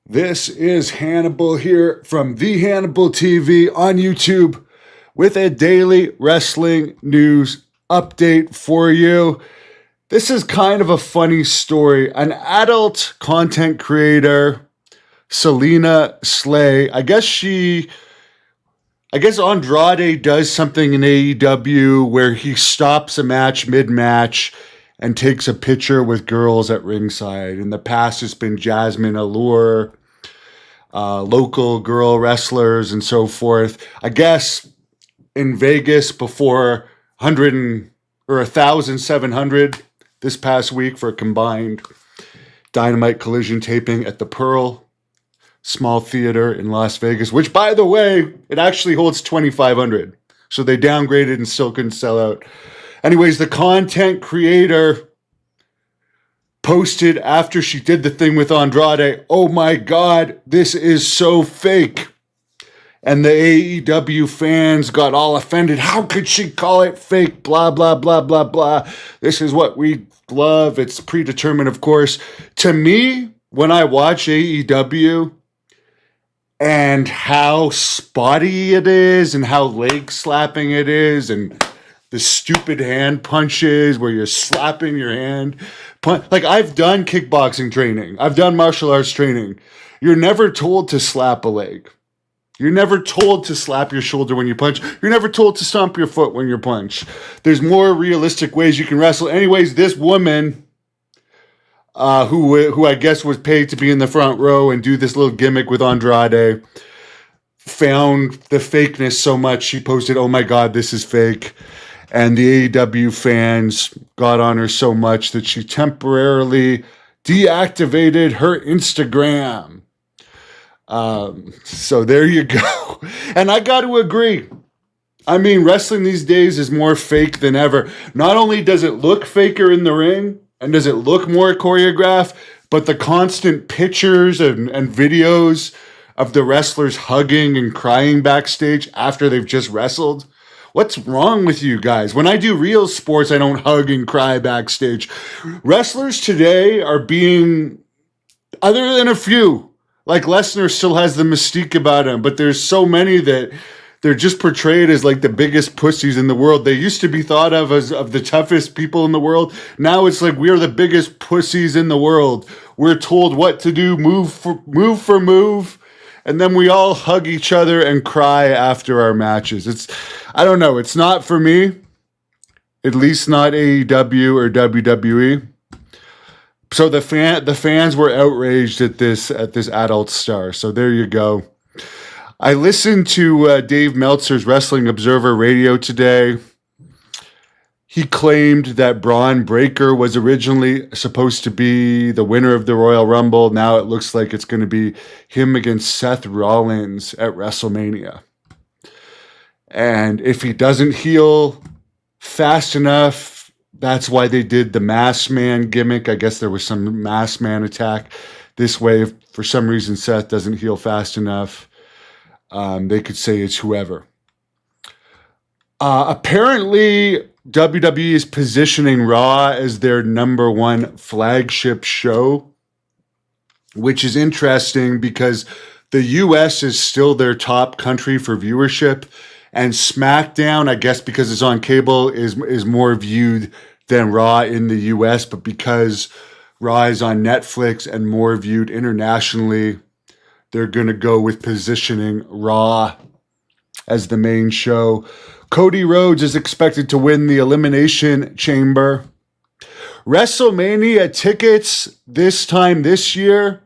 This is Hannibal here from The Hannibal TV on YouTube with a daily wrestling news update for you. This is kind of a funny story. An adult content creator, Selena Slay, I guess Andrade does something in AEW where he stops a match mid-match and takes a picture with girls at ringside. In the past, it's been Jasmine Allure, local girl wrestlers, and so forth. I guess in Vegas before 1,700 this past week for a combined Dynamite collision taping at the Pearl Small Theater in Las Vegas, which, by the way, it actually holds 2,500. So they downgraded and still couldn't sell out. Anyways, the content creator posted after she did the thing with Andrade, "Oh my God, this is so fake." And the AEW fans got all offended. How could she call it fake? Blah, blah, blah, blah, blah. This is what we love. It's predetermined, of course. To me, when I watch AEW and how spotty it is and how leg slapping it is and the stupid hand punches where you're slapping your hand. Like, I've done kickboxing training. I've done martial arts training. You're never told to slap a leg. You're never told to slap your shoulder when you punch. You're never told to stomp your foot when you punch. There's more realistic ways you can wrestle. Anyways, this woman, who I guess was paid to be in the front row and do this little gimmick with Andrade, found the fakeness so much she posted, "Oh my God, this is fake." And the AEW fans got on her so much that she temporarily deactivated her Instagram. So there you go. And I got to agree. I mean, wrestling these days is more fake than ever. Not only does it look faker in the ring and does it look more choreographed, but the constant pictures and videos of the wrestlers hugging and crying backstage after they've just wrestled. What's wrong with you guys? When I do real sports, I don't hug and cry backstage. Wrestlers today are being, other than a few, like Lesnar still has the mystique about him, but there's so many that they're just portrayed as like the biggest pussies in the world. They used to be thought of as of the toughest people in the world. Now it's like we're the biggest pussies in the world. We're told what to do, move for move. And then we all hug each other and cry after our matches. I don't know. It's not for me. At least not AEW or WWE. So the fans were outraged at this adult star. So there you go. I listened to Dave Meltzer's Wrestling Observer Radio today. He claimed that Braun Breaker was originally supposed to be the winner of the Royal Rumble. Now it looks like it's going to be him against Seth Rollins at WrestleMania. And if he doesn't heal fast enough, that's why they did the Masked Man gimmick. I guess there was some Masked Man attack. This way, if for some reason Seth doesn't heal fast enough, they could say it's whoever. Apparently, WWE is positioning Raw as their number one flagship show, which is interesting because the US is still their top country for viewership, and SmackDown, I guess because it's on cable, is more viewed than Raw in the US, but because Raw is on Netflix and more viewed internationally, they're going to go with positioning Raw as the main show. Cody Rhodes is expected to win the Elimination Chamber. WrestleMania tickets this time this year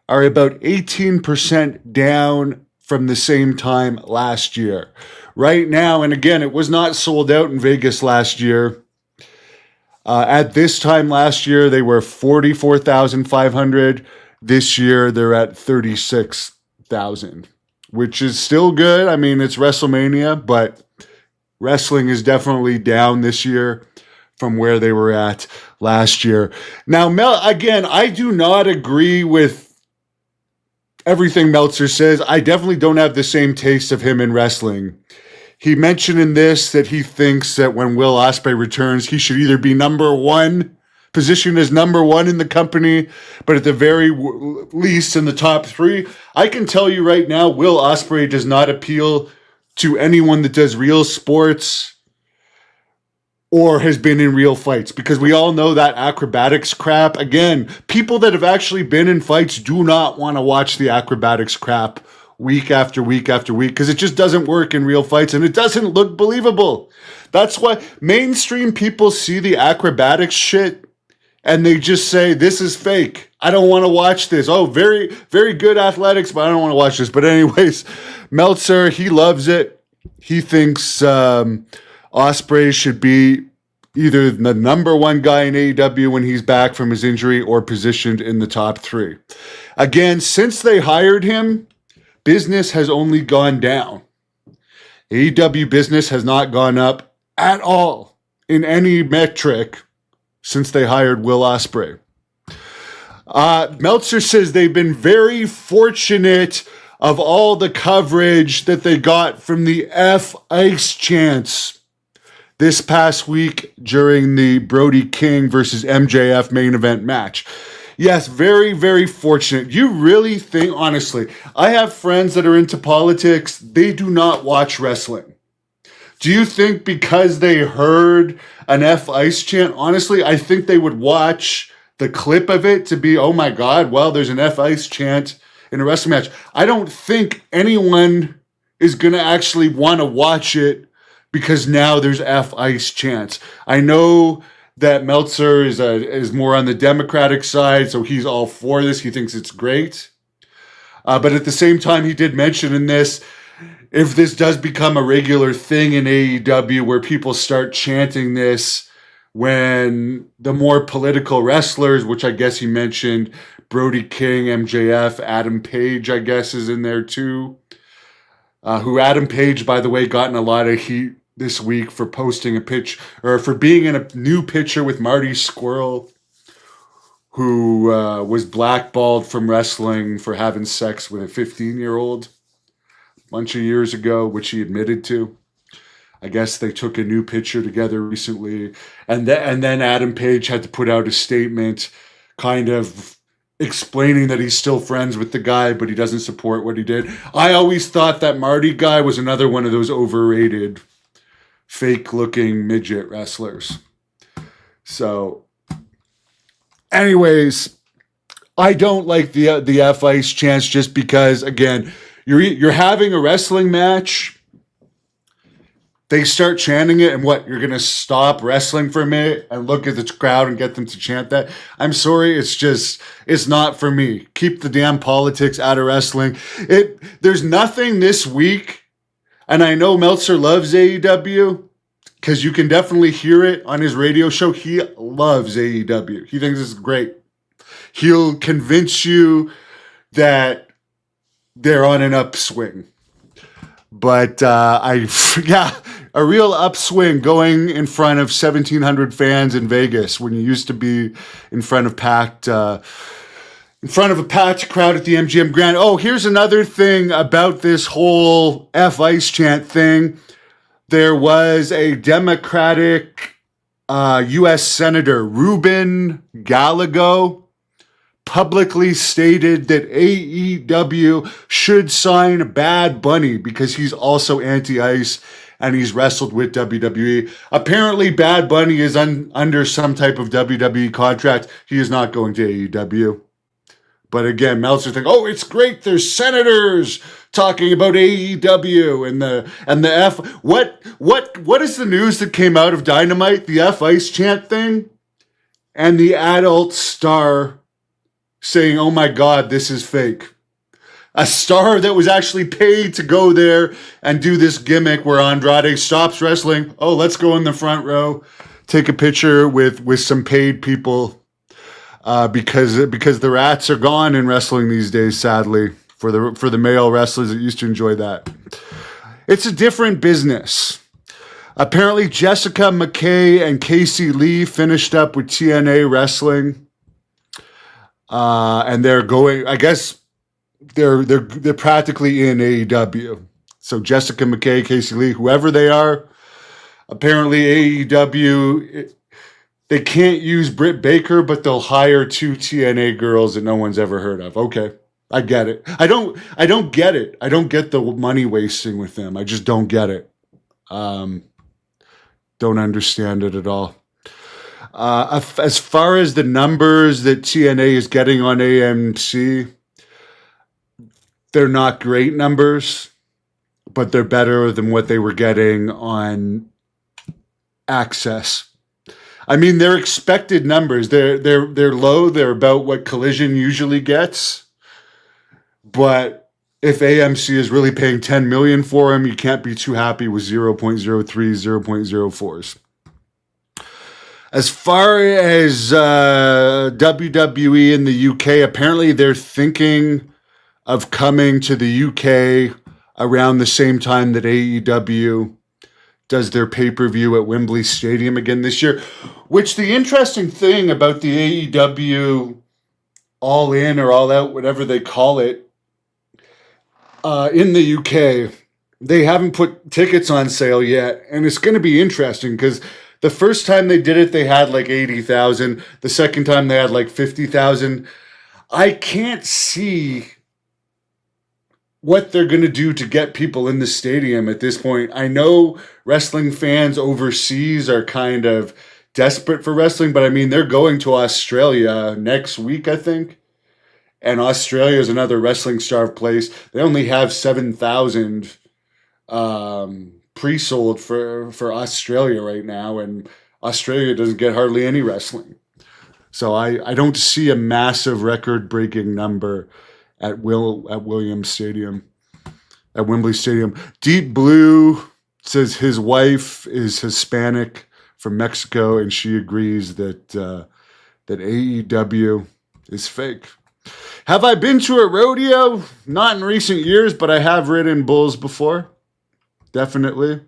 are about 18% down from the same time last year. Right now, and again, it was not sold out in Vegas last year. At this time last year, they were 44,500. This year, they're at 36,000, which is still good. I mean, it's WrestleMania, but wrestling is definitely down this year from where they were at last year. Now, again, I do not agree with everything Meltzer says. I definitely don't have the same taste of him in wrestling. He mentioned in this that he thinks that when Will Ospreay returns, he should either be number one positioned as number one in the company, but at the very least in the top three. I can tell you right now, Will Ospreay does not appeal to anyone that does real sports or has been in real fights, because we all know that acrobatics crap. Again, people that have actually been in fights do not want to watch the acrobatics crap week after week after week, because it just doesn't work in real fights and it doesn't look believable. That's why mainstream people see the acrobatics shit and they just say, this is fake. I don't want to watch this. Oh, very, very good athletics, but I don't want to watch this. But anyways, Meltzer, he loves it. He thinks Ospreay should be either the number one guy in AEW when he's back from his injury or positioned in the top three. Again, since they hired him, business has only gone down. AEW business has not gone up at all in any metric since they hired Will Ospreay. Meltzer says they've been very fortunate of all the coverage that they got from the F Ice chants this past week during the Brody King versus MJF main event match. Yes, very, very fortunate. You really think, honestly, I have friends that are into politics. They do not watch wrestling. Do you think because they heard an F Ice chant, honestly, I think they would watch the clip of it to be, oh my God, well, there's an F Ice chant in a wrestling match. I don't think anyone is going to actually want to watch it because now there's F Ice chants. I know that Meltzer is more on the Democratic side, so he's all for this. He thinks it's great. But at the same time, he did mention in this, if this does become a regular thing in AEW where people start chanting this when the more political wrestlers, which I guess he mentioned, Brody King, MJF, Adam Page, I guess, is in there too. Who Adam Page, by the way, gotten a lot of heat this week for posting a pitch, or for being in a new picture with Marty Squirrel, who was blackballed from wrestling for having sex with a 15-year-old a bunch of years ago, which he admitted to. I guess they took a new picture together recently, and then Adam Page had to put out a statement kind of explaining that he's still friends with the guy, but he doesn't support what he did. I always thought that Marty guy was another one of those overrated, fake-looking midget wrestlers. So, anyways, I don't like the F Ice chants just because, again, you're having a wrestling match. They start chanting it, and what? You're going to stop wrestling for a minute and look at the crowd and get them to chant that? I'm sorry, it's not for me. Keep the damn politics out of wrestling. There's nothing this week, and I know Meltzer loves AEW, because you can definitely hear it on his radio show. He loves AEW. He thinks it's great. He'll convince you that they're on an upswing. But a real upswing going in front of 1,700 fans in Vegas when you used to be in front of a packed crowd at the MGM Grand. Oh, here's another thing about this whole F Ice chant thing. There was a Democratic U.S. Senator, Ruben Gallego, publicly stated that AEW should sign Bad Bunny because he's also anti-ice and he's wrestled with WWE. Apparently, Bad Bunny is under some type of WWE contract. He is not going to AEW. But again, Meltzer thinks, oh, it's great. There's senators talking about AEW and the F. What is the news that came out of Dynamite? The F Ice chant thing, and the adult star saying, oh my God, this is fake. A star that was actually paid to go there and do this gimmick where Andrade stops wrestling. Oh, let's go in the front row, take a picture with some paid people, because the rats are gone in wrestling these days, sadly, for the male wrestlers that used to enjoy that. It's a different business. Apparently, Jessica McKay and Casey Lee finished up with TNA Wrestling. And they're going, I guess they're practically in AEW. So Jessica McKay, Casey Lee, whoever they are, apparently AEW they can't use Britt Baker, but they'll hire 2 TNA girls that no one's ever heard of. Okay, I get it. I don't get it. I don't get the money wasting with them. I just don't get it. Don't understand it at all. As far as the numbers that TNA is getting on AMC, they're not great numbers, but they're better than what they were getting on Access. I mean, they're expected numbers. They're low. They're about what Collision usually gets. But if AMC is really paying $10 million for them, you can't be too happy with 0.03, 0.04s. As far as WWE in the UK, apparently they're thinking of coming to the UK around the same time that AEW does their pay-per-view at Wembley Stadium again this year. Which the interesting thing about the AEW All In or All Out, whatever they call it, in the UK, they haven't put tickets on sale yet. And it's going to be interesting because the first time they did it, they had like 80,000. The second time they had like 50,000. I can't see what they're going to do to get people in the stadium at this point. I know wrestling fans overseas are kind of desperate for wrestling, but I mean, they're going to Australia next week, I think. And Australia is another wrestling starved place. They only have 7,000 pre-sold for Australia right now, and Australia doesn't get hardly any wrestling. So I don't see a massive record-breaking number at Williams Stadium, at Wembley Stadium. Deep Blue says his wife is Hispanic from Mexico, and she agrees that AEW is fake. Have I been to a rodeo? Not in recent years, but I have ridden bulls before. Definitely.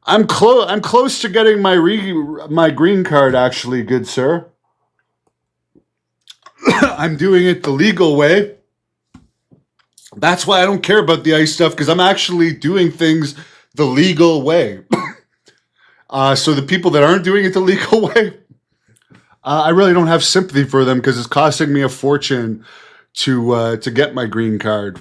I'm close to getting my green card, actually, good sir. I'm doing it the legal way. That's why I don't care about the ice stuff, because I'm actually doing things the legal way. So the people that aren't doing it the legal way, I really don't have sympathy for them, because it's costing me a fortune to get my green card.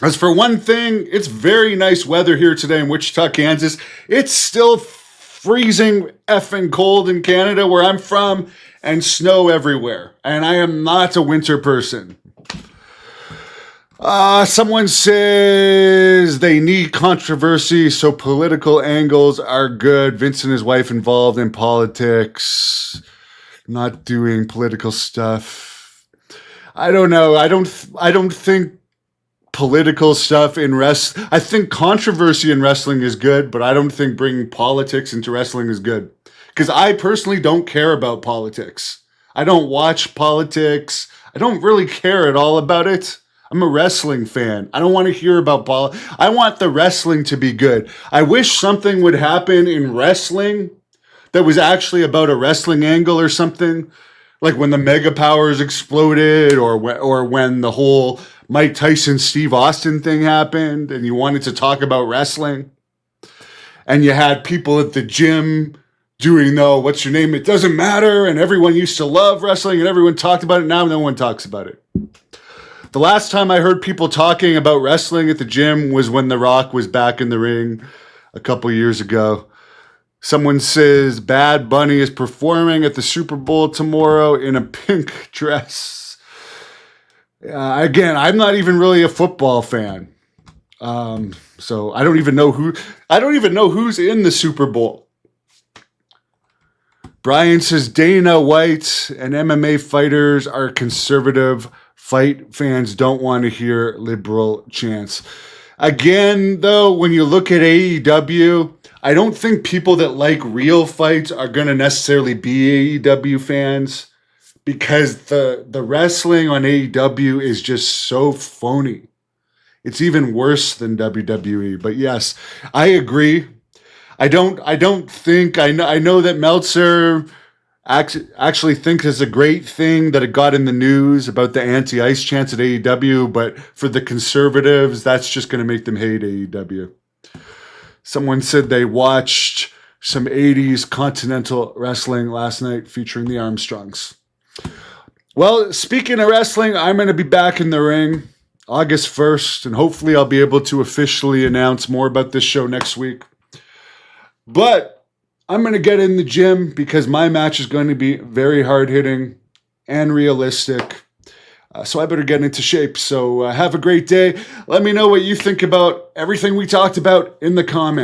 As for one thing, it's very nice weather here today in Wichita, Kansas. It's still freezing effing cold in Canada, where I'm from, and snow everywhere. And I am not a winter person. Someone says they need controversy, so political angles are good. Vince and his wife involved in politics, not doing political stuff. I don't know. I don't think political stuff in wrestling. I think controversy in wrestling is good, but I don't think bringing politics into wrestling is good. Because I personally don't care about politics. I don't watch politics. I don't really care at all about it. I'm a wrestling fan. I don't want to hear about politics. I want the wrestling to be good. I wish something would happen in wrestling that was actually about a wrestling angle or something. Like when the Mega Powers exploded, or when the whole Mike Tyson, Steve Austin thing happened, and you wanted to talk about wrestling. And you had people at the gym doing what's your name? It doesn't matter. And everyone used to love wrestling and everyone talked about it. Now no one talks about it. The last time I heard people talking about wrestling at the gym was when The Rock was back in the ring a couple years ago. Someone says Bad Bunny is performing at the Super Bowl tomorrow in a pink dress. Again, I'm not even really a football fan. So I don't even know who's in the Super Bowl. Brian says Dana White and MMA fighters are conservative. Fight fans don't want to hear liberal chants. Again, though, when you look at AEW, I don't think people that like real fights are going to necessarily be AEW fans, because the wrestling on AEW is just so phony. It's even worse than WWE. But yes, I agree. I don't think, I know that Meltzer actually thinks it's a great thing that it got in the news about the anti-ice chants at AEW, but for the conservatives, that's just going to make them hate AEW. Someone said they watched some 80s continental wrestling last night featuring the Armstrongs. Well, speaking of wrestling, I'm going to be back in the ring August 1st, and hopefully I'll be able to officially announce more about this show next week. But I'm going to get in the gym because my match is going to be very hard-hitting and realistic. So I better get into shape. So have a great day. Let me know what you think about everything we talked about in the comments.